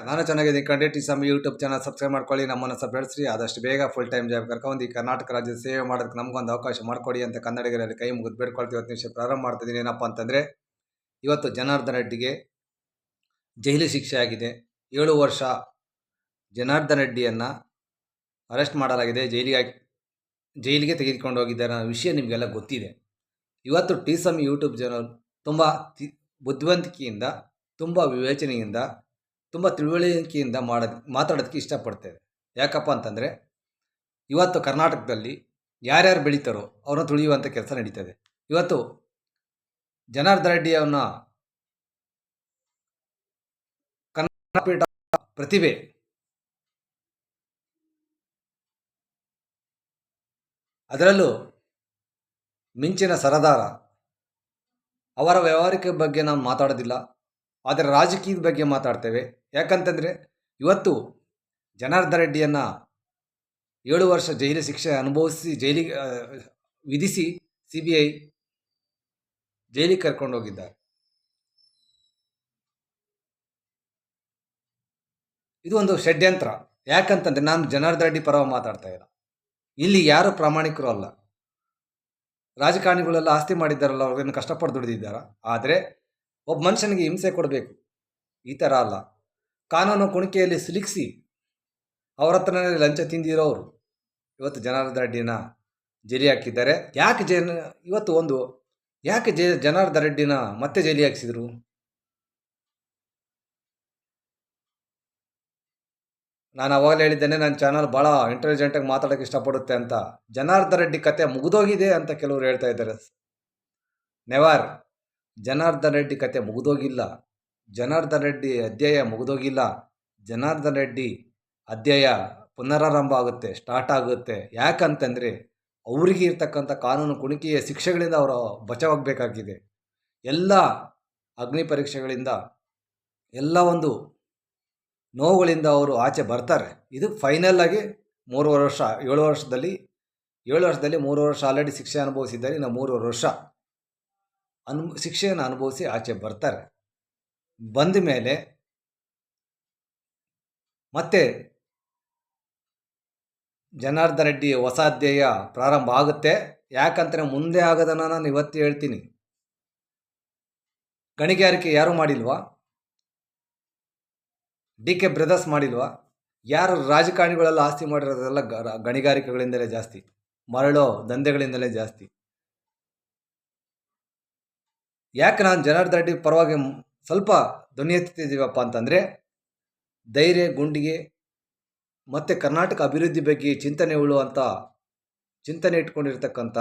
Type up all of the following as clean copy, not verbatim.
ನಾನು ಚೆನ್ನಾಗಿದ್ದೀನಿ ಕಂಡೆ ಟಿ ಸಮ್ ಯೂಟ್ಯೂಬ್ ಚಾನಲ್ ಸಬ್ಸ್ಕ್ರೈಬ್ ಮಾಡ್ಕೊಳ್ಳಿ, ನಮ್ಮನ್ನು ಬೆಳೆಸ್ರಿ, ಆದಷ್ಟು ಬೇಗ ಫುಲ್ ಟೈಮ್ ಜಾಬ್ ಕರ್ಕೊಂಡು ಈ ಕರ್ನಾಟಕ ರಾಜ್ಯದ ಸೇವೆ ಮಾಡೋದಕ್ಕೆ ನಮಗೊಂದು ಅವಕಾಶ ಮಾಡಿಕೊಡಿ ಅಂತ ಕನ್ನಡಿಗರಲ್ಲಿ ಕೈ ಮುಗಿದು ಬೇಡ್ಕೊಳ್ತೀವಿ. ಇವತ್ತು ನಿಮಿಷ ಪ್ರಾರಂಭ ಮಾಡ್ತಿದ್ದೀನಿ. ಏನಪ್ಪ ಅಂತಂದರೆ, ಇವತ್ತು ಜನಾರ್ದನ್ ರೆಡ್ಡಿಗೆ ಜೈಲು ಶಿಕ್ಷೆ ಆಗಿದೆ. 7 ವರ್ಷ ಜನಾರ್ದನ್ ರೆಡ್ಡಿಯನ್ನು ಅರೆಸ್ಟ್ ಮಾಡಲಾಗಿದೆ, ಜೈಲಿಗೆ ತೆಗೆದುಕೊಂಡು ಹೋಗಿದ್ದಾರೆ ಅನ್ನೋ ವಿಷಯ ನಿಮಗೆಲ್ಲ ಗೊತ್ತಿದೆ. ಇವತ್ತು ಟಿ ಸಮ್ ಯೂಟ್ಯೂಬ್ ಚಾನಲ್ ತುಂಬ ಬುದ್ಧಿವಂತಿಕೆಯಿಂದ, ತುಂಬ ವಿವೇಚನೆಯಿಂದ, ತುಂಬ ತಿಳುವಳಿಕೆಯಿಂದ ಮಾತಾಡೋದಕ್ಕೆ ಇಷ್ಟಪಡ್ತೇವೆ. ಯಾಕಪ್ಪ ಅಂತಂದರೆ, ಇವತ್ತು ಕರ್ನಾಟಕದಲ್ಲಿ ಯಾರ್ಯಾರು ಬೆಳೀತಾರೋ ಅವ್ರನ್ನ ತುಳಿಯುವಂಥ ಕೆಲಸ ನಡೀತದೆ. ಇವತ್ತು ಜನಾರ್ದನ್ ರೆಡ್ಡಿಯವನ್ನ ಕನ್ನಡಪೀಠ ಪ್ರತಿಭೆ, ಅದರಲ್ಲೂ ಮಿಂಚಿನ ಸರದಾರ, ಅವರ ವ್ಯವಹಾರಿಕ ಬಗ್ಗೆ ನಾವು ಮಾತಾಡೋದಿಲ್ಲ, ಆದರೆ ರಾಜಕೀಯದ ಬಗ್ಗೆ ಮಾತಾಡ್ತೇವೆ. ಯಾಕಂತಂದರೆ, ಇವತ್ತು ಜನಾರ್ದನ್ ರೆಡ್ಡಿಯನ್ನು 7 ವರ್ಷ ಜೈಲು ಶಿಕ್ಷೆ ಅನುಭವಿಸಿ ವಿಧಿಸಿ CBI ಜೈಲಿಗೆ ಕರ್ಕೊಂಡು ಹೋಗಿದ್ದಾರೆ. ಇದು ಒಂದು ಷಡ್ಯಂತ್ರ. ಯಾಕಂತಂದರೆ, ನಾನು ಜನಾರ್ದನ್ ರೆಡ್ಡಿ ಪರ ಮಾತಾಡ್ತಾ ಇಲ್ಲ. ಇಲ್ಲಿ ಯಾರು ಪ್ರಾಮಾಣಿಕರು ಅಲ್ಲ. ರಾಜಕಾರಣಿಗಳೆಲ್ಲ ಆಸ್ತಿ ಮಾಡಿದ್ದಾರಲ್ಲ, ಅವ್ರನ್ನ ಕಷ್ಟಪಟ್ಟು ದುಡಿದಿದ್ದಾರ. ಆದರೆ ಒಬ್ಬ ಮನುಷ್ಯನಿಗೆ ಹಿಂಸೆ ಕೊಡಬೇಕು, ಈ ಥರ ಅಲ್ಲ. ಕಾನೂನು ಕುಣಿಕೆಯಲ್ಲಿ ಸಿಲುಕಿಸಿ ಅವ್ರ ಹತ್ರನೇ ಲಂಚ ತಿಂದಿರೋರು ಇವತ್ತು ಜನಾರ್ದನ್ ರೆಡ್ಡಿನ ಜೈಲಿಗೆ ಹಾಕಿದ್ದಾರೆ. ಯಾಕೆ ಜನಾರ್ದನ್ ರೆಡ್ಡಿನ ಮತ್ತೆ ಜೈಲಿಗೆ ಹಾಕಿಸಿದ್ರು? ನಾನು ಅವಾಗಲೇ ಹೇಳಿದ್ದೇನೆ, ನನ್ನ ಚಾನಲ್ ಭಾಳ ಇಂಟೆಲಿಜೆಂಟಾಗಿ ಮಾತಾಡೋಕ್ಕೆ ಇಷ್ಟಪಡುತ್ತೆ ಅಂತ. ಜನಾರ್ದನ್ ರೆಡ್ಡಿ ಕತೆ ಮುಗಿದೋಗಿದೆ ಅಂತ ಕೆಲವರು ಹೇಳ್ತಾ ಇದ್ದಾರೆ. ನೆವರ್. ಜನಾರ್ದನ್ ರೆಡ್ಡಿ ಕತೆ ಮುಗಿದೋಗಿಲ್ಲ. ಜನಾರ್ದನ್ ರೆಡ್ಡಿ ಅಧ್ಯಾಯ ಮುಗಿದೋಗಿಲ್ಲ. ಜನಾರ್ದನ್ ರೆಡ್ಡಿ ಅಧ್ಯಾಯ ಪುನರಾರಂಭ ಆಗುತ್ತೆ, ಸ್ಟಾರ್ಟ್ ಆಗುತ್ತೆ. ಯಾಕಂತಂದರೆ, ಅವರಿಗೆ ಇರ್ತಕ್ಕಂಥ ಕಾನೂನು ಕುಣಿಕೆಯ ಶಿಕ್ಷೆಗಳಿಂದ ಅವರು ಬಚಾವಾಗಬೇಕಾಗಿದೆ. ಎಲ್ಲ ಅಗ್ನಿ ಪರೀಕ್ಷೆಗಳಿಂದ, ಎಲ್ಲ ಒಂದು ನೋವುಗಳಿಂದ ಅವರು ಆಚೆ ಬರ್ತಾರೆ. ಇದು ಫೈನಲ್ ಆಗಿ 3 ವರ್ಷ, 7 ವರ್ಷದಲ್ಲಿ 3 ವರ್ಷ ಆಲ್ರೆಡಿ ಶಿಕ್ಷೆ ಅನುಭವಿಸಿದ್ದಾರೆ. ಇನ್ನು 3 ವರ್ಷ ಶಿಕ್ಷೆಯನ್ನು ಅನುಭವಿಸಿ ಆಚೆ ಬರ್ತಾರೆ. ಬಂದ ಮೇಲೆ ಮತ್ತೆ ಜನಾರ್ದನ್ ರೆಡ್ಡಿ ಹೊಸ ಅಧ್ಯಾಯ ಪ್ರಾರಂಭ ಆಗುತ್ತೆ. ಯಾಕಂದರೆ, ಮುಂದೆ ಆಗೋದನ್ನು ನಾನು ಇವತ್ತು ಹೇಳ್ತೀನಿ. ಗಣಿಗಾರಿಕೆ ಯಾರು ಮಾಡಿಲ್ವಾ? DK ಬ್ರದರ್ಸ್ ಮಾಡಿಲ್ವಾ? ಯಾರು ರಾಜಕಾರಣಿಗಳೆಲ್ಲ ಆಸ್ತಿ ಮಾಡಿರೋದೆಲ್ಲ ಗಣಿಗಾರಿಕೆಗಳಿಂದಲೇ ಜಾಸ್ತಿ, ಮರಳೋ ದಂಧೆಗಳಿಂದಲೇ ಜಾಸ್ತಿ. ಯಾಕೆ ನಾನು ಜನಾರ್ದನ್ ರೆಡ್ಡಿ ಪರವಾಗಿ ಸ್ವಲ್ಪ ಧ್ವನಿ ಎತ್ತಿದ್ದೀವಪ್ಪ ಅಂತಂದರೆ, ಧೈರ್ಯ, ಗುಂಡಿಗೆ ಮತ್ತು ಕರ್ನಾಟಕ ಅಭಿವೃದ್ಧಿ ಬಗ್ಗೆ ಚಿಂತನೆ ಇಟ್ಕೊಂಡಿರ್ತಕ್ಕಂಥ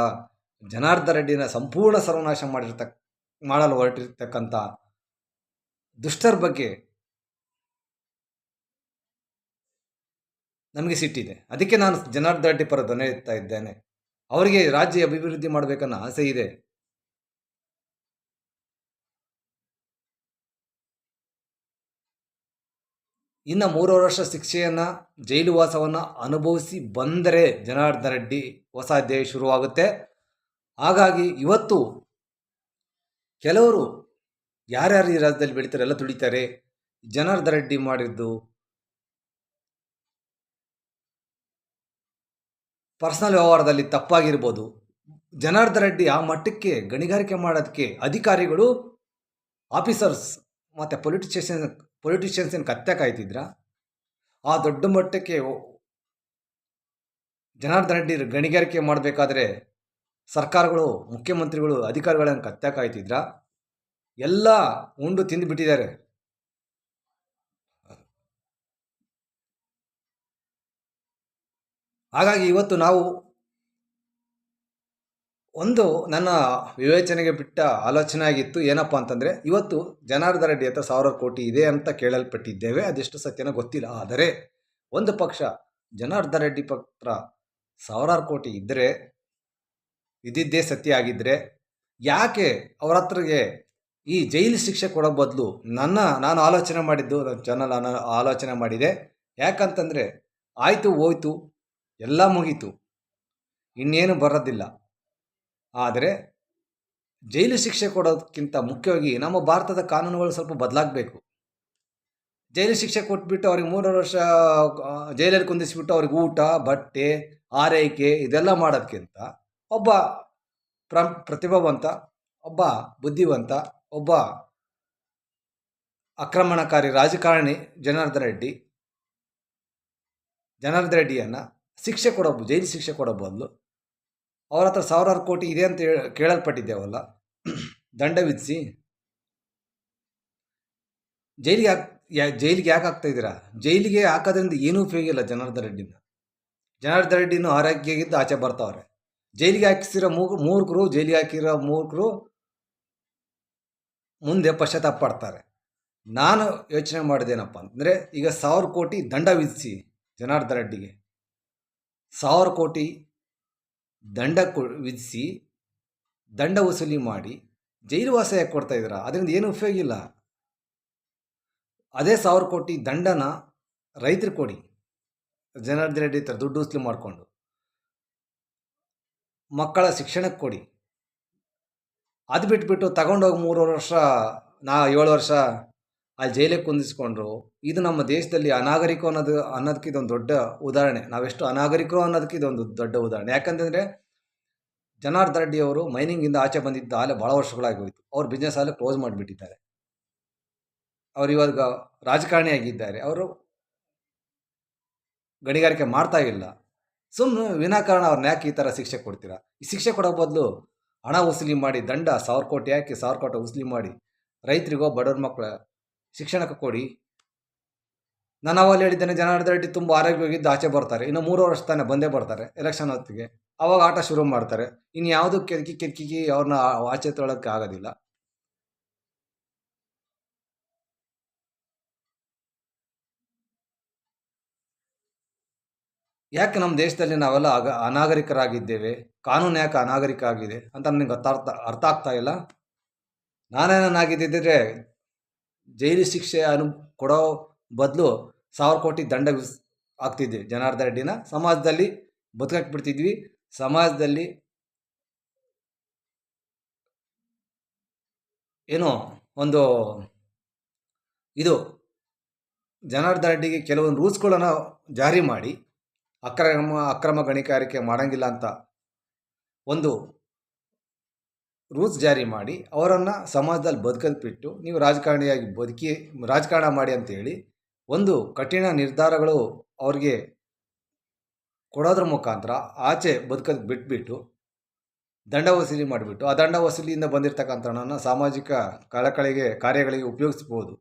ಜನಾರ್ದನ್ ರೆಡ್ಡಿನ ಸಂಪೂರ್ಣ ಸರ್ವನಾಶ ಮಾಡಲು ಹೊರಟಿರ್ತಕ್ಕಂಥ ದುಷ್ಟರ ಬಗ್ಗೆ ನಮಗೆ ಸಿಟ್ಟಿದೆ. ಅದಕ್ಕೆ ನಾನು ಜನಾರ್ದನ್ ರೆಡ್ಡಿ ಪರ ಧ್ವನಿ ಎತ್ತಾ ಇದ್ದೇನೆ. ಅವರಿಗೆ ರಾಜ್ಯ ಅಭಿವೃದ್ಧಿ ಮಾಡಬೇಕನ್ನೋ ಆಸೆ ಇದೆ. ಇನ್ನು 3 ವರ್ಷ ಶಿಕ್ಷೆಯನ್ನು, ಜೈಲು ವಾಸವನ್ನು ಅನುಭವಿಸಿ ಬಂದರೆ ಜನಾರ್ದನ್ ರೆಡ್ಡಿ ಹೊಸ ಅಧ್ಯಾಯ ಶುರುವಾಗುತ್ತೆ. ಹಾಗಾಗಿ ಇವತ್ತು ಕೆಲವರು ಯಾರ್ಯಾರು ಈ ರಾಜ್ಯದಲ್ಲಿ ಬೆಳೀತಾರೆ ಎಲ್ಲ ತುಳಿತಾರೆ. ಜನಾರ್ದನ್ ರೆಡ್ಡಿ ಮಾಡಿದ್ದು ಪರ್ಸನಲ್ ವ್ಯವಹಾರದಲ್ಲಿ ತಪ್ಪಾಗಿರ್ಬೋದು. ಜನಾರ್ದನ್ ರೆಡ್ಡಿ ಆ ಮಟ್ಟಕ್ಕೆ ಗಣಿಗಾರಿಕೆ ಮಾಡೋದಕ್ಕೆ ಅಧಿಕಾರಿಗಳು, ಆಫೀಸರ್ಸ್ ಮತ್ತು ಪೊಲಿಟಿಷಿಯನ್ಸಿನ ಕತ್ತೆ ಕಾಯ್ತಿದ್ರ? ಆ ದೊಡ್ಡ ಮಟ್ಟಕ್ಕೆ ಜನಾರ್ದನ್ ರೆಡ್ಡಿ ಗಣಿಗಾರಿಕೆ ಮಾಡಬೇಕಾದ್ರೆ ಸರ್ಕಾರಗಳು, ಮುಖ್ಯಮಂತ್ರಿಗಳು, ಅಧಿಕಾರಿಗಳನ್ನು ಕತ್ತೆ ಕಾಯ್ತಿದ್ರ? ಎಲ್ಲ ಉಂಡು ತಿಂದು ಬಿಟ್ಟಿದ್ದಾರೆ. ಹಾಗಾಗಿ ಇವತ್ತು ನಾವು ನನ್ನ ವಿವೇಚನೆಗೆ ಬಿಟ್ಟ ಆಲೋಚನೆ ಆಗಿತ್ತು. ಏನಪ್ಪ ಅಂತಂದರೆ, ಇವತ್ತು ಜನಾರ್ದನ್ ರೆಡ್ಡಿ ಹತ್ರ 1000 ಕೋಟಿ ಇದೆ ಅಂತ ಕೇಳಲ್ಪಟ್ಟಿದ್ದೇವೆ. ಅದೆಷ್ಟು ಸತ್ಯನೋ ಗೊತ್ತಿಲ್ಲ. ಆದರೆ ಒಂದು ಪಕ್ಷ ಜನಾರ್ದನ್ ರೆಡ್ಡಿ ಪತ್ರ 1000 ಕೋಟಿ ಇದ್ದಿದ್ದೇ ಸತ್ಯ ಆಗಿದ್ದರೆ, ಯಾಕೆ ಅವರ ಹತ್ರಗೆ ಈ ಜೈಲು ಶಿಕ್ಷೆ ಕೊಡೋ ಬದಲು ನಾನು ಆಲೋಚನೆ ಮಾಡಿದ್ದು, ನನ್ನ ಚಾನಲ್ ಆಲೋಚನೆ ಮಾಡಿದೆ. ಯಾಕಂತಂದರೆ, ಆಯಿತು ಹೋಯ್ತು, ಎಲ್ಲ ಮುಗೀತು, ಇನ್ನೇನು ಬರೋದಿಲ್ಲ. ಆದರೆ ಜೈಲು ಶಿಕ್ಷೆ ಕೊಡೋದಕ್ಕಿಂತ ಮುಖ್ಯವಾಗಿ ನಮ್ಮ ಭಾರತದ ಕಾನೂನುಗಳು ಸ್ವಲ್ಪ ಬದಲಾಗಬೇಕು. ಜೈಲು ಶಿಕ್ಷೆ ಕೊಟ್ಬಿಟ್ಟು ಅವ್ರಿಗೆ 3 ವರ್ಷ ಜೈಲಲ್ಲಿ ಕುಂದಿಸ್ಬಿಟ್ಟು ಅವ್ರಿಗೆ ಊಟ, ಬಟ್ಟೆ, ಆರೈಕೆ ಇದೆಲ್ಲ ಮಾಡೋದಕ್ಕಿಂತ ಒಬ್ಬ ಪ್ರತಿಭಾವಂತ, ಒಬ್ಬ ಬುದ್ಧಿವಂತ, ಒಬ್ಬ ಆಕ್ರಮಣಕಾರಿ ರಾಜಕಾರಣಿ ಜನಾರ್ದನ್ ರೆಡ್ಡಿಯನ್ನು ಜೈಲು ಶಿಕ್ಷೆ ಕೊಡೋ ಬದಲು ಅವ್ರ ಹತ್ರ ಸಾವಿರಾರು ಕೋಟಿ ಇದೆ ಅಂತ ಕೇಳಲ್ಪಟ್ಟಿದ್ದೇವಲ್ಲ, ದಂಡ ವಿಧಿಸಿ ಜೈಲಿಗೆ ಯಾಕೆ ಹಾಕ್ತಾ ಇದ್ದೀರಾ? ಜೈಲಿಗೆ ಹಾಕೋದ್ರಿಂದ ಏನೂ ಉಪಯೋಗ ಇಲ್ಲ. ಜನಾರ್ದನ್ ರೆಡ್ಡಿನೂ ಆರೋಗ್ಯಗಿದ್ದು ಆಚೆ ಬರ್ತಾವ್ರೆ. ಜೈಲಿಗೆ ಹಾಕಿಸಿರೋ ಜೈಲಿಗೆ ಹಾಕಿರೋ ಮೂರ್ಖರು ಮುಂದೆ ಪಶ್ಚಾತ್ತಾಪ ಪಡ್ತಾರೆ. ನಾನು ಯೋಚನೆ ಮಾಡಿದೇನಪ್ಪ ಅಂತಂದರೆ, ಈಗ 1000 ಕೋಟಿ ದಂಡ ವಿಧಿಸಿ ಜನಾರ್ದನ್ ರೆಡ್ಡಿಗೆ 1000 ಕೋಟಿ ದಂಡ ವಿಧಿಸಿ ದಂಡ ವಸೂಲಿ ಮಾಡಿ ಜೈಲು ವಾಸ ಯಾಕೆ ಕೊಡ್ತಾ ಇದ್ದೀರಾ? ಅದರಿಂದ ಏನು ಉಪಯೋಗ ಇಲ್ಲ. ಅದೇ 1000 ಕೋಟಿ ದಂಡನ ರೈತರು ಕೊಡಿ. ಜನಾರ್ದನ್ ರೆಡ್ಡಿ ಥರ ದುಡ್ಡು ವಸೂಲಿ ಮಾಡಿಕೊಂಡು ಮಕ್ಕಳ ಶಿಕ್ಷಣಕ್ಕೆ ಕೊಡಿ. ಅದು ಬಿಟ್ಬಿಟ್ಟು ತಗೊಂಡೋಗಿ 3 ವರ್ಷ 7 ವರ್ಷ ಅಲ್ಲಿ ಜೈಲಿಗೆ ಕುಂದಿಸ್ಕೊಂಡ್ರು. ಇದು ನಮ್ಮ ದೇಶದಲ್ಲಿ ಅನಾಗರಿಕ ಅನ್ನೋದಕ್ಕೆ ಇದೊಂದು ದೊಡ್ಡ ಉದಾಹರಣೆ. ನಾವೆಷ್ಟು ಅನಾಗರಿಕರು ಅನ್ನೋದಕ್ಕೆ ಇದೊಂದು ದೊಡ್ಡ ಉದಾಹರಣೆ. ಯಾಕಂತಂದರೆ ಜನಾರ್ದನ್ ರೆಡ್ಡಿ ಅವರು ಮೈನಿಂಗಿಂದ ಆಚೆ ಬಂದಿದ್ದ ಆಲೆ ಭಾಳ ವರ್ಷಗಳಾಗಿ ಹೋಯಿತು. ಅವ್ರ ಬಿಸ್ನೆಸ್ ಆಲೆ ಕ್ಲೋಸ್ ಮಾಡಿಬಿಟ್ಟಿದ್ದಾರೆ. ಅವರು ಇವಾಗ ರಾಜಕಾರಣಿಯಾಗಿದ್ದಾರೆ. ಅವರು ಗಣಿಗಾರಿಕೆ ಮಾಡ್ತಾ ಇಲ್ಲ. ಸುಮ್ಮನೆ ವಿನಾಕಾರಣ ಅವ್ರನ್ನ ಯಾಕೆ ಈ ಥರ ಶಿಕ್ಷೆ ಕೊಡ್ತೀರಾ? ಈ ಶಿಕ್ಷೆ ಕೊಡೋ ಬದಲು ಹಣ ವಸೂಲಿ ಮಾಡಿ, ದಂಡ 1000 ಕೋಟಿ ಹಾಕಿ 1000 ಕೋಟಿ ವಸೂಲಿ ಮಾಡಿ ರೈತರಿಗೋ ಬಡವ್ರ ಮಕ್ಕಳ ಶಿಕ್ಷಣಕ್ಕೆ ಕೊಡಿ. ನಾನು ಅವಾಗ ಹೇಳಿದ್ದೇನೆ, ಜನಾರ್ದನ್ ರೆಡ್ಡಿ ತುಂಬ ಆರೋಗ್ಯವಾಗಿದ್ದು ಆಚೆ ಬರ್ತಾರೆ. ಇನ್ನು 3 ವರ್ಷ ತಾನೇ ಬಂದೇ ಬರ್ತಾರೆ ಎಲೆಕ್ಷನ್ ಹೊತ್ತಿಗೆ. ಅವಾಗ ಆಟ ಶುರು ಮಾಡ್ತಾರೆ. ಇನ್ನು ಯಾವುದೂ ಕೆದಕಿ ಅವ್ರನ್ನ ಆಚೆ ತೊಳೋಕ್ಕೆ ಆಗೋದಿಲ್ಲ. ಯಾಕೆ ನಮ್ಮ ದೇಶದಲ್ಲಿ ನಾವೆಲ್ಲ ಅನಾಗರಿಕರಾಗಿದ್ದೇವೆ? ಕಾನೂನು ಯಾಕೆ ಅನಾಗರಿಕ ಆಗಿದೆ ಅಂತ ನನಗೆ ಅರ್ಥ ಆಗ್ತಾ ಇಲ್ಲ. ನಾನೇನಾಗಿದ್ದಿದ್ರೆ ಜೈಲು ಶಿಕ್ಷೆ ಕೊಡೋ ಬದಲು 1000 ಕೋಟಿ ದಂಡ ಆಗ್ತಿದ್ವಿ. ಜನಾರ್ದನ್ ರೆಡ್ಡಿನ ಸಮಾಜದಲ್ಲಿ ಬದುಕಕ್ಕೆ ಬಿಡ್ತಿದ್ವಿ. ಸಮಾಜದಲ್ಲಿ ಏನೋ ಒಂದು ಜನಾರ್ದನ್ ರೆಡ್ಡಿಗೆ ಕೆಲವೊಂದು ರೂಲ್ಸ್ಗಳನ್ನು ಜಾರಿ ಮಾಡಿ ಅಕ್ರಮ ಗಣಿಗಾರಿಕೆ ಮಾಡೋಂಗಿಲ್ಲ ಅಂತ ಒಂದು ರೂಲ್ಸ್ ಜಾರಿ ಮಾಡಿ ಅವರನ್ನು ಸಮಾಜದಲ್ಲಿ ಬದುಕೋದು ಬಿಟ್ಟು ನೀವು ರಾಜಕಾರಣ ಮಾಡಿ ಅಂತೇಳಿ ಒಂದು ಕಠಿಣ ನಿರ್ಧಾರಗಳು ಅವ್ರಿಗೆ ಕೊಡೋದ್ರ ಮುಖಾಂತರ ಆಚೆ ಬದುಕೋದು ಬಿಟ್ಬಿಟ್ಟು ದಂಡ ವಸೂಲಿ ಮಾಡಿಬಿಟ್ಟು ಆ ದಂಡ ವಸೂಲಿಯಿಂದ ಬಂದಿರತಕ್ಕಂಥ ಹಣನ ಸಾಮಾಜಿಕ ಕಾರ್ಯಗಳಿಗೆ ಉಪಯೋಗಿಸ್ಬೋದು.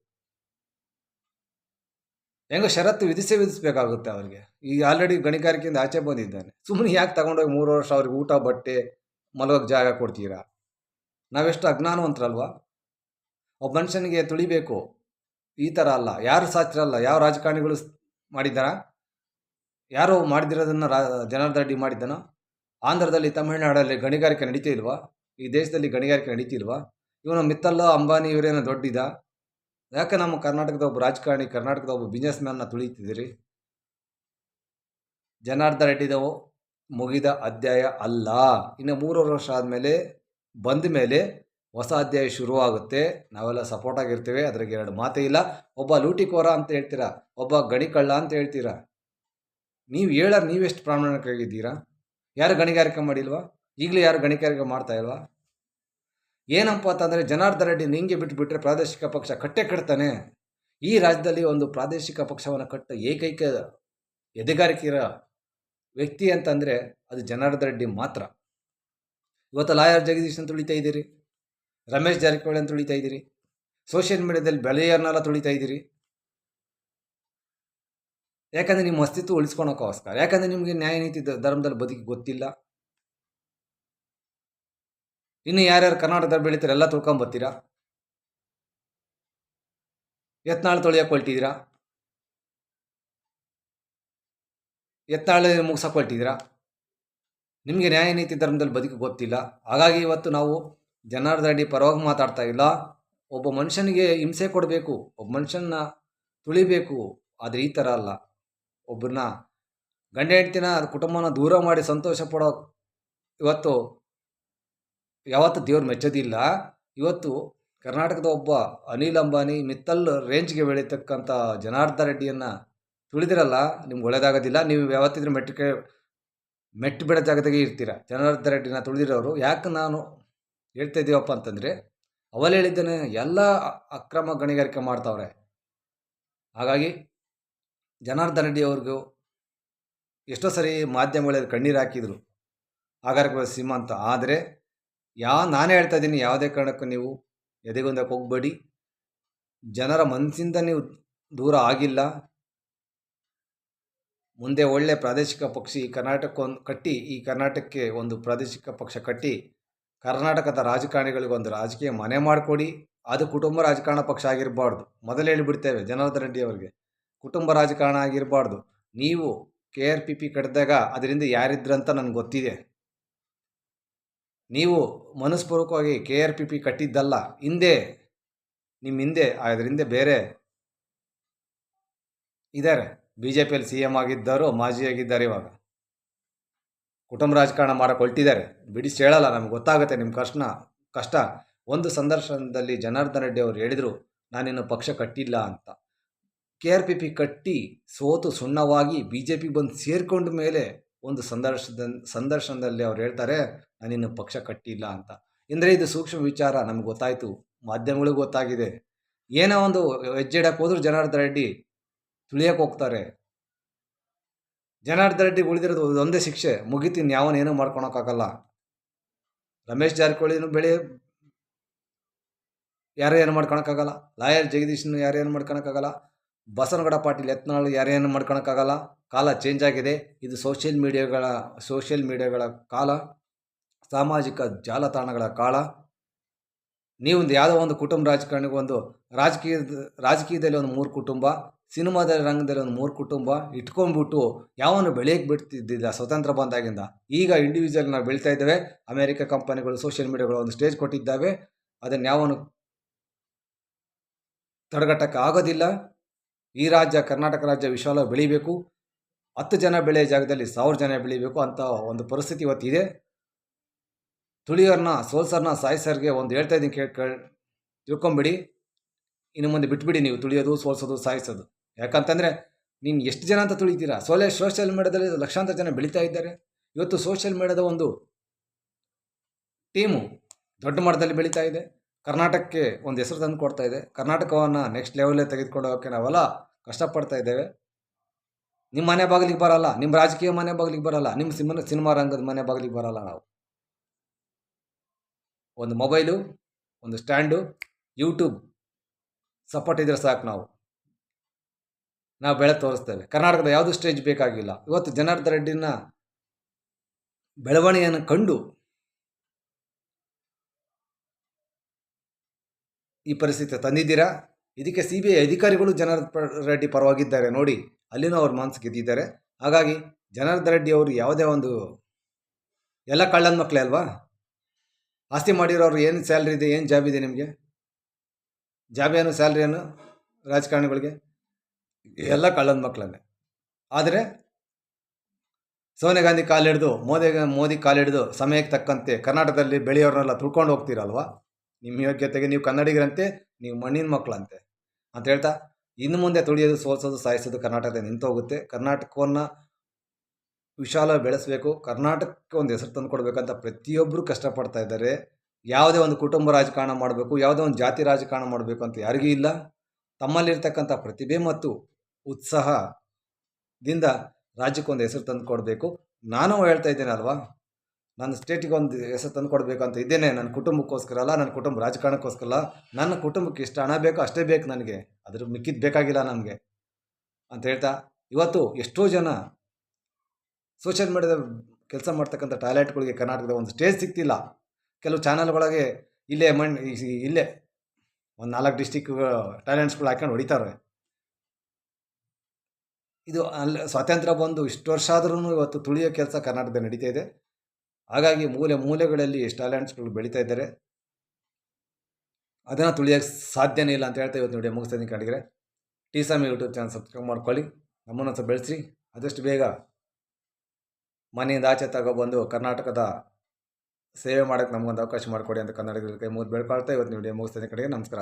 ಹೆಂಗೋ ಷರತ್ತು ವಿಧಿಸಬೇಕಾಗುತ್ತೆ ಅವ್ರಿಗೆ. ಈಗ ಆಲ್ರೆಡಿ ಗಣಿಗಾರಿಕೆಯಿಂದ ಆಚೆ ಬಂದಿದ್ದಾನೆ. ಸುಮ್ಮನೆ ಯಾಕೆ ತಗೊಂಡೋಗಿ 3 ವರ್ಷ ಅವ್ರಿಗೆ ಊಟ, ಬಟ್ಟೆ, ಮಲಗೋಕ್ಕೆ ಜಾಗ ಕೊಡ್ತೀರಾ? ನಾವೆಷ್ಟು ಅಜ್ಞಾನವಂತರಲ್ವಾ? ಒಬ್ಬ ಮನುಷ್ಯನಿಗೆ ತುಳಿಬೇಕು, ಈ ಥರ ಅಲ್ಲ. ಯಾರು ಸಾಚಿರಲ್ಲ. ಯಾವ ರಾಜಕಾರಣಿಗಳು ಮಾಡಿದ್ದಾರ? ಯಾರು ಮಾಡಿದಿರೋದನ್ನು ಜನಾರ್ದನ್ ರೆಡ್ಡಿ ಮಾಡಿದ್ದಾನೋ? ಆಂಧ್ರದಲ್ಲಿ, ತಮಿಳುನಾಡಲ್ಲಿ ಗಣಿಗಾರಿಕೆ ನಡೀತಿಲ್ವಾ? ಈ ದೇಶದಲ್ಲಿ ಗಣಿಗಾರಿಕೆ ನಡೀತಿಲ್ವಾ? ಇವನು ಮಿತ್ತಲ್ಲ ಅಂಬಾನಿ ಇವರೇನೋ ದೊಡ್ಡಿದ? ಯಾಕೆ ನಮ್ಮ ಕರ್ನಾಟಕದ ಒಬ್ಬ ರಾಜಕಾರಣಿ, ಕರ್ನಾಟಕದ ಒಬ್ಬ ಬಿಸ್ನೆಸ್ ಮ್ಯಾನ್ನ ತುಳಿತಿದ್ದೀರಿ? ಜನಾರ್ದನ್ ರೆಡ್ಡಿದವು ಮುಗಿದ ಅಧ್ಯಾಯ ಅಲ್ಲ. ಇನ್ನು 3 ವರ್ಷ ಆದಮೇಲೆ ಬಂದ ಮೇಲೆ ಹೊಸ ಅಧ್ಯಾಯ ಶುರುವಾಗುತ್ತೆ. ನಾವೆಲ್ಲ ಸಪೋರ್ಟ್ ಆಗಿರ್ತೇವೆ, ಅದ್ರಾಗೆ 2 ಮಾತೇ ಇಲ್ಲ. ಒಬ್ಬ ಲೂಟಿಕೋರ ಅಂತ ಹೇಳ್ತೀರಾ, ಒಬ್ಬ ಗಣಿಕಳ್ಳ ಅಂತ ಹೇಳ್ತೀರಾ. ನೀವೆಷ್ಟು ಪ್ರಾಮಾಣಿಕರಾಗಿದ್ದೀರಾ? ಯಾರು ಗಣಿಗಾರಿಕೆ ಮಾಡಿಲ್ವಾ? ಈಗಲೂ ಯಾರು ಗಣಿಗಾರಿಕೆ ಮಾಡ್ತಾ ಇಲ್ವಾ? ಏನಪ್ಪ ಅಂತಂದರೆ ಜನಾರ್ದನ್ ರೆಡ್ಡಿ ನಿಂಗೆ ಬಿಟ್ಟುಬಿಟ್ರೆ ಪ್ರಾದೇಶಿಕ ಪಕ್ಷ ಕಟ್ಟೆ ಕಟ್ತಾನೆ. ಈ ರಾಜ್ಯದಲ್ಲಿ ಒಂದು ಪ್ರಾದೇಶಿಕ ಪಕ್ಷವನ್ನು ಕಟ್ಟ ಏಕೈಕ ಎದೆಗಾರಿಕೆಯ ವ್ಯಕ್ತಿ ಅಂತಂದರೆ ಅದು ಜನಾರ್ದನ್ ರೆಡ್ಡಿ ಮಾತ್ರ. ಇವತ್ತು ಲಾಯರ್ ಜಗದೀಶನ್ ತುಳಿತಾ ಇದ್ದೀರಿ, ರಮೇಶ್ ಜಾರಕಿಹೊಳಿಯನ್ನು ತುಳಿತಾ ಇದ್ದೀರಿ, ಸೋಷಿಯಲ್ ಮೀಡಿಯಾದಲ್ಲಿ ಬೆಳೆಯರ್ನೆಲ್ಲ ತುಳಿತಾ ಇದ್ದೀರಿ. ಯಾಕಂದರೆ ನಿಮ್ಮ ಅಸ್ತಿತ್ವ ಉಳಿಸ್ಕೊಳೋಕ್ಕೋಸ್ಕರ. ಯಾಕಂದರೆ ನಿಮಗೆ ನ್ಯಾಯ ನೀತಿ ಧರ್ಮದಲ್ಲಿ ಬದುಕಿ ಗೊತ್ತಿಲ್ಲ. ಇನ್ನು ಯಾರ್ಯಾರು ಕರ್ನಾಟಕದಲ್ಲಿ ಬೆಳೀತಾರೆ ಎಲ್ಲ ತುಳ್ಕೊಂಬತ್ತೀರಾ. ಎತ್ನಾಳು ತೊಳೆಯೋಕೆ ಹೊಲ್ಟಿದ್ದೀರಾ, ಎತ್ನಾಳು ಮುಗಿಸೋಕೆ ಹೊಲ್ಟಿದ್ದೀರಾ. ನಿಮಗೆ ನ್ಯಾಯ ನೀತಿ ಧರ್ಮದಲ್ಲಿ ಬದುಕಿ ಗೊತ್ತಿಲ್ಲ. ಹಾಗಾಗಿ ಇವತ್ತು ನಾವು ಜನಾರ್ದನ್ ರೆಡ್ಡಿ ಪರವಾಗಿ ಮಾತಾಡ್ತಾ ಇಲ್ಲ. ಒಬ್ಬ ಮನುಷ್ಯನಿಗೆ ಹಿಂಸೆ ಕೊಡಬೇಕು, ಒಬ್ಬ ಮನುಷ್ಯನ ತುಳಿಬೇಕು. ಆದರೆ ಈ ಥರ ಅಲ್ಲ. ಒಬ್ಬರನ್ನ ಗಂಡ ಹೆಂಡ್ತಿನ ಕುಟುಂಬನ ದೂರ ಮಾಡಿ ಸಂತೋಷ ಪಡೋ ಯಾವತ್ತು ದೇವ್ರು ಮೆಚ್ಚೋದಿಲ್ಲ. ಇವತ್ತು ಕರ್ನಾಟಕದ ಒಬ್ಬ ಅನಿಲ್ ಅಂಬಾನಿ ಮಿತ್ತಲ್ ರೇಂಜ್ಗೆ ಬೆಳೀತಕ್ಕಂಥ ಜನಾರ್ದನ್ ರೆಡ್ಡಿಯನ್ನು ತುಳಿದಿರಲ್ಲ, ನಿಮ್ಗೆ ಒಳ್ಳೇದಾಗೋದಿಲ್ಲ. ನೀವು ಯಾವತ್ತಿದ್ರೂ ಮೆಟ್ಟು ಬಿಡೋ ಜಾಗದಾಗೆ ಇರ್ತೀರ. ಜನಾರ್ದನ್ ರೆಡ್ಡಿನ ತುಳಿದಿರೋರು ಯಾಕೆ ನಾನು ಹೇಳ್ತಾ ಇದ್ದೀವಪ್ಪ ಅಂತಂದರೆ, ಅವಳು ಹೇಳಿದ್ದೇನೆ ಎಲ್ಲ ಅಕ್ರಮ ಗಣಿಗಾರಿಕೆ ಮಾಡ್ತಾವ್ರೆ. ಹಾಗಾಗಿ ಜನಾರ್ದನ್ ರೆಡ್ಡಿ ಅವ್ರಿಗೂ ಎಷ್ಟೋ ಸರಿ ಮಾಧ್ಯಮಗಳಲ್ಲಿ ಕಣ್ಣೀರು ಹಾಕಿದರು, ಆಗಾರಕ್ಕೆ ಶ್ರೀಮಂತ. ಆದರೆ ನಾನೇ ಹೇಳ್ತಾ ಇದ್ದೀನಿ, ಯಾವುದೇ ಕಾರಣಕ್ಕೂ ನೀವು ಎದೆಗೊಂದಕ್ಕೆ ಹೋಗಬೇಡಿ. ಜನರ ಮನಸ್ಸಿಂದ ನೀವು ದೂರ ಆಗಿಲ್ಲ. ಮುಂದೆ ಒಳ್ಳೆ ಪ್ರಾದೇಶಿಕ ಪಕ್ಷ ಈ ಕರ್ನಾಟಕಕ್ಕೆ ಒಂದು ಪ್ರಾದೇಶಿಕ ಪಕ್ಷ ಕಟ್ಟಿ ಕರ್ನಾಟಕದ ರಾಜಕಾರಣಿಗಳಿಗೊಂದು ರಾಜಕೀಯ ಮನೆ ಮಾಡಿಕೊಡಿ. ಅದು ಕುಟುಂಬ ರಾಜಕಾರಣ ಪಕ್ಷ ಆಗಿರಬಾರ್ದು. ಮೊದಲೇ ಹೇಳಿಬಿಡ್ತೇವೆ ಜನಾರ್ದನ್ ರೆಡ್ಡಿ ಅವರಿಗೆ, ಕುಟುಂಬ ರಾಜಕಾರಣ ಆಗಿರಬಾರ್ದು. ನೀವು KRPP ಕಟ್ಟಿದಾಗ ಅದರಿಂದ ಯಾರಿದ್ರಂತ ನನಗೆ ಗೊತ್ತಿದೆ. ನೀವು ಮನಸ್ಪೂರ್ವಕವಾಗಿ KRPP ಕಟ್ಟಿದ್ದಲ್ಲ. ನಿಮ್ಮ ಹಿಂದೆ ಅದರಿಂದ ಬೇರೆ ಇದ್ದಾರೆ. BJPಯಲ್ಲಿ CM ಆಗಿದ್ದರು, ಮಾಜಿ ಆಗಿದ್ದಾರೆ. ಇವಾಗ ಕುಟುಂಬ ರಾಜಕಾರಣ ಮಾಡೋಕೆ ಹೊರಟಿದ್ದಾರೆ. ಬಿಡಿಸಿ ಹೇಳಲ್ಲ, ನಮ್ಗೆ ಗೊತ್ತಾಗುತ್ತೆ ನಿಮ್ಮ ಕಷ್ಟ. ಒಂದು ಸಂದರ್ಶನದಲ್ಲಿ ಜನಾರ್ದನ್ ರೆಡ್ಡಿ ಅವರು ಹೇಳಿದರು, ನಾನಿನ್ನು ಪಕ್ಷ ಕಟ್ಟಿಲ್ಲ ಅಂತ. KRPP ಕಟ್ಟಿ ಸೋತು ಸುಣ್ಣವಾಗಿ BJP ಬಂದು ಸೇರಿಕೊಂಡ ಮೇಲೆ ಒಂದು ಸಂದರ್ಶನದಲ್ಲಿ ಅವ್ರು ಹೇಳ್ತಾರೆ, ನಾನಿನ್ನು ಪಕ್ಷ ಕಟ್ಟಿಲ್ಲ ಅಂತ. ಅಂದರೆ ಇದು ಸೂಕ್ಷ್ಮ ವಿಚಾರ. ನಮ್ಗೆ ಗೊತ್ತಾಯಿತು, ಮಾಧ್ಯಮಗಳಿಗೂ ಗೊತ್ತಾಗಿದೆ. ಏನೋ ಒಂದು ಹೆಜ್ಜೆ ಇಡಕ್ಕೆ ಹೋದ್ರು ಜನಾರ್ದನ್ ರೆಡ್ಡಿ ತುಳಿಯಕ್ಕೆ ಹೋಗ್ತಾರೆ. ಜನಾರ್ದನ್ ರೆಡ್ಡಿಗೆ ಉಳಿದಿರೋದು ಒಂದೇ ಶಿಕ್ಷೆ, ಮುಗಿತೀನಿ, ಯಾವನೇನೂ ಮಾಡ್ಕೊಳಕ್ಕಾಗಲ್ಲ. ರಮೇಶ್ ಜಾರಕಿಹೊಳಿನೂ ಯಾರು ಏನು ಮಾಡ್ಕೊಳಕ್ಕಾಗಲ್ಲ. ಲಾಯರ್ ಜಗದೀಶ್ನು ಯಾರು ಏನು ಮಾಡ್ಕೊಳಕ್ಕಾಗಲ್ಲ. ಬಸವನಗೌಡ ಪಾಟೀಲ್ ಯತ್ನಾಳ್ ಯಾರೇನು ಮಾಡ್ಕೊಳಕ್ಕಾಗಲ್ಲ. ಕಾಲ ಚೇಂಜ್ ಆಗಿದೆ. ಇದು ಸೋಷಿಯಲ್ ಮೀಡಿಯಾಗಳ ಕಾಲ, ಸಾಮಾಜಿಕ ಜಾಲತಾಣಗಳ ಕಾಲ. ನೀವೊಂದು ಯಾವುದೋ ಒಂದು ಕುಟುಂಬ ರಾಜಕಾರಣಿಗೊಂದು ರಾಜಕೀಯದಲ್ಲಿ ಒಂದು 3 ಕುಟುಂಬ, ಸಿನಿಮಾದ ರಂಗದಲ್ಲಿ ಒಂದು 3 ಕುಟುಂಬ ಇಟ್ಕೊಂಡ್ಬಿಟ್ಟು ಯಾವನ್ನು ಬೆಳೆಯಕ್ಕೆ ಬಿಡ್ತಿದ್ದಿದ್ದ ಸ್ವತಂತ್ರ ಬಂದಾಗಿಂದ. ಈಗ ಇಂಡಿವಿಜುವಲ್ ನಾವು ಬೆಳೀತಾ ಇದ್ದೇವೆ. ಅಮೆರಿಕ ಕಂಪನಿಗಳು, ಸೋಷಿಯಲ್ ಮೀಡಿಯಾಗಳು ಒಂದು ಸ್ಟೇಜ್ ಕೊಟ್ಟಿದ್ದಾವೆ. ಅದನ್ನು ಯಾವನು ತಡೆಗಟ್ಟಕ್ಕೆ ಆಗೋದಿಲ್ಲ. ಈ ರಾಜ್ಯ, ಕರ್ನಾಟಕ ರಾಜ್ಯ ವಿಶಾಲ ಬೆಳಿಬೇಕು. 10 ಜನ ಬೆಳೆಯೋ ಜಾಗದಲ್ಲಿ 1000 ಜನ ಬೆಳಿಬೇಕು ಅಂತ ಒಂದು ಪರಿಸ್ಥಿತಿ ಇವತ್ತಿದೆ. ತುಳಿಯೋರ್ನ, ಸೋಲ್ಸರ್ನ, ಸಾಯಿಸರ್ಗೆ ಒಂದು ಹೇಳ್ತಾ ಇದ್ದೀನಿ, ತಿಳ್ಕೊಂಬಿಡಿ. ಇನ್ನು ಮುಂದೆ ಬಿಟ್ಬಿಡಿ ನೀವು ತುಳಿಯೋದು, ಸೋಲ್ಸೋದು, ಸಾಯಿಸೋದು. ಯಾಕಂತಂದರೆ ನೀನು ಎಷ್ಟು ಜನ ಅಂತ ತುಳಿತೀರಾ? ಸೋಷಿಯಲ್ ಮೀಡಿಯಾದಲ್ಲಿ ಲಕ್ಷಾಂತರ ಜನ ಬೆಳೀತಾ ಇದ್ದಾರೆ. ಇವತ್ತು ಸೋಷಿಯಲ್ ಮೀಡಿಯಾದ ಒಂದು ಟೀಮು ದೊಡ್ಡ ಮಟ್ಟದಲ್ಲಿ ಬೆಳೀತಾ ಇದೆ. ಕರ್ನಾಟಕಕ್ಕೆ ಒಂದು ಹೆಸರು ತಂದು ಕೊಡ್ತಾ ಇದೆ. ಕರ್ನಾಟಕವನ್ನು ನೆಕ್ಸ್ಟ್ ಲೆವೆಲ್ಲೇ ತೆಗೆದುಕೊಂಡು ಹೋಗೋಕ್ಕೆ ನಾವೆಲ್ಲ ಕಷ್ಟಪಡ್ತಾ ಇದ್ದೇವೆ. ನಿಮ್ಮ ಮನೆ ಬಾಗಿಲಿಗೆ ಬರಲ್ಲ, ನಿಮ್ಮ ರಾಜಕೀಯ ಮನೆ ಬಾಗಿಲಿಗೆ ಬರಲ್ಲ, ನಿಮ್ಮ ಸಿನಿಮಾ ರಂಗದ ಮನೆ ಬಾಗಿಲಿಗೆ ಬರಲ್ಲ. ನಾವು ಒಂದು ಮೊಬೈಲು, ಒಂದು ಸ್ಟ್ಯಾಂಡು, ಯೂಟ್ಯೂಬ್ ಸಪೋರ್ಟ್ ಇದ್ರೆ ಸಾಕು. ನಾವು ಬೆಳೆ ತೋರಿಸ್ತೇವೆ. ಕರ್ನಾಟಕದ ಯಾವುದು ಸ್ಟೇಜ್ ಬೇಕಾಗಿಲ್ಲ. ಇವತ್ತು ಜನಾರ್ದನ್ ರೆಡ್ಡಿನ ಬೆಳವಣಿಗೆಯನ್ನು ಕಂಡು ಈ ಪರಿಸ್ಥಿತಿ ತಂದಿದ್ದೀರಾ. ಇದಕ್ಕೆ CBI ಅಧಿಕಾರಿಗಳು ಜನಾರ್ದನ್ ರೆಡ್ಡಿ ಪರವಾಗಿದ್ದಾರೆ ನೋಡಿ, ಅಲ್ಲಿನೂ ಅವ್ರ ಮನಸ್ಸು ಗೆದ್ದಿದ್ದಾರೆ. ಹಾಗಾಗಿ ಜನಾರ್ದನ್ ರೆಡ್ಡಿ ಅವರು ಯಾವುದೇ ಒಂದು, ಎಲ್ಲ ಕಳ್ಳನ ಮಕ್ಕಳೇ ಅಲ್ವಾ? ಆಸ್ತಿ ಮಾಡಿರೋರು ಏನು ಸ್ಯಾಲ್ರಿ ಇದೆ, ಏನು ಜಾಬ್ ಇದೆ ನಿಮಗೆ? ಜಾಬ್ ಏನು, ಸ್ಯಾಲ್ರಿ ಏನು ರಾಜಕಾರಣಿಗಳಿಗೆ? ಎಲ್ಲ ಕಳ್ಳನ ಮಕ್ಕಳನ್ನೇ. ಆದರೆ ಸೋನಿಯಾ ಗಾಂಧಿ ಕಾಲಿಡಿದು, ಮೋದಿ ಕಾಲಿಡಿದು ಸಮಯಕ್ಕೆ ತಕ್ಕಂತೆ ಕರ್ನಾಟಕದಲ್ಲಿ ಬೆಳೆಯೋರನ್ನೆಲ್ಲ ತುಳ್ಕೊಂಡು ಹೋಗ್ತೀರಲ್ವ? ನಿಮ್ಮ ಯೋಗ್ಯತೆಗೆ ನೀವು ಕನ್ನಡಿಗರಂತೆ, ನೀವು ಮಣ್ಣಿನ ಮಕ್ಕಳಂತೆ ಅಂತ ಹೇಳ್ತಾ, ಇನ್ನು ಮುಂದೆ ತುಳಿಯೋದು, ಸೋಲ್ಸೋದು, ಸಾಯಿಸೋದು ಕರ್ನಾಟಕದಲ್ಲಿ ನಿಂತೋಗುತ್ತೆ. ಕರ್ನಾಟಕವನ್ನು ವಿಶಾಲ ಬೆಳೆಸಬೇಕು, ಕರ್ನಾಟಕಕ್ಕೆ ಒಂದು ಹೆಸರು ತಂದು ಕೊಡಬೇಕಂತ ಪ್ರತಿಯೊಬ್ಬರು ಕಷ್ಟಪಡ್ತಾ ಇದ್ದಾರೆ. ಯಾವುದೇ ಒಂದು ಕುಟುಂಬ ರಾಜಕಾರಣ ಮಾಡಬೇಕು, ಯಾವುದೇ ಒಂದು ಜಾತಿ ರಾಜಕಾರಣ ಮಾಡಬೇಕು ಅಂತ ಯಾರಿಗೂ ಇಲ್ಲ. ತಮ್ಮಲ್ಲಿರ್ತಕ್ಕಂಥ ಪ್ರತಿಭೆ ಮತ್ತು ಉತ್ಸಾಹದಿಂದ ರಾಜ್ಯಕ್ಕೊಂದು ಹೆಸರು ತಂದು ಕೊಡಬೇಕು. ನಾನು ಹೇಳ್ತಾ ಇದ್ದೇನೆ ಅಲ್ವಾ, ನನ್ನ ಸ್ಟೇಟಿಗೆ ಒಂದು ಹೆಸರು ತಂದು ಕೊಡಬೇಕು ಅಂತ ಇದ್ದೇನೆ. ನನ್ನ ಕುಟುಂಬಕ್ಕೋಸ್ಕರ ಅಲ್ಲ, ನನ್ನ ಕುಟುಂಬ ರಾಜಕಾರಣಕ್ಕೋಸ್ಕರ ಅಲ್ಲ. ನನ್ನ ಕುಟುಂಬಕ್ಕೆ ಇಷ್ಟು ಹಣ ಬೇಕು, ಅಷ್ಟೇ ಬೇಕು ನನಗೆ, ಅದ್ರ ಮಿಕ್ಕಿದ್ದು ಬೇಕಾಗಿಲ್ಲ ನಮಗೆ ಅಂತ ಹೇಳ್ತಾ, ಇವತ್ತು ಎಷ್ಟೋ ಜನ ಸೋಷಿಯಲ್ ಮೀಡಿಯಾದ ಕೆಲಸ ಮಾಡ್ತಕ್ಕಂಥ ಟ್ಯಾಲೆಂಟ್ಗಳಿಗೆ ಕರ್ನಾಟಕದ ಒಂದು ಸ್ಟೇಜ್ ಸಿಗ್ತಿಲ್ಲ. ಕೆಲವು ಚಾನಲ್ಗಳಿಗೆ ಇಲ್ಲೇ ಒಂದು 4 ಡಿಸ್ಟಿಕ್ ಟ್ಯಾಲೆಂಟ್ಸ್ಗಳು ಹಾಕೊಂಡು ಹೊಡಿತಾರೆ. ಇದು ಸ್ವಾತಂತ್ರ್ಯ ಬಂದು ಇಷ್ಟು ವರ್ಷ ಆದ್ರೂ ಇವತ್ತು ತುಳಿಯೋ ಕೆಲಸ ಕರ್ನಾಟಕದಲ್ಲಿ ನಡೀತಾ ಇದೆ. ಹಾಗಾಗಿ ಮೂಲೆಗಳಲ್ಲಿ ಎಷ್ಟು ಟ್ಯಾಲೆಂಟ್ಸ್ಗಳು ಬೆಳೀತಾ ಇದ್ದಾರೆ, ಅದನ್ನು ತುಳಿಯೋಕ್ಕೆ ಸಾಧ್ಯನೇ ಇಲ್ಲ ಅಂತ ಹೇಳ್ತಾ ಇವತ್ತು ವಿಡಿಯೋ ಮುಗಿಸ್ತಾ ಇದ್ದೀನಿ. ಕಡೆಗೆ TSAMI ಯೂಟ್ಯೂಬ್ ಚಾನಲ್ ಸಬ್ಸ್ಕ್ರೈಬ್ ಮಾಡ್ಕೊಳ್ಳಿ, ನಮ್ಮನ್ನು ಸ್ವಲ್ಪ ಬೆಳೆಸಿ. ಆದಷ್ಟು ಬೇಗ ಮನೆಯಿಂದ ಆಚೆ ತಗೊಬಂದು ಕರ್ನಾಟಕದ ಸೇವೆ ಮಾಡೋಕ್ಕೆ ನಮಗೊಂದು ಅವಕಾಶ ಮಾಡಿಕೊಡಿ ಅಂತ ಕನ್ನಡಿಗರಲ್ಲಿ ಕೈ ಮುಗಿದು ಬೇಡ್ಕೊಳ್ತಾ ಇವತ್ತು ವಿಡಿಯೋ ಮುಗಿಸ್ತೀನಿ ಕಡೆಗೆ ನಮಸ್ಕಾರ.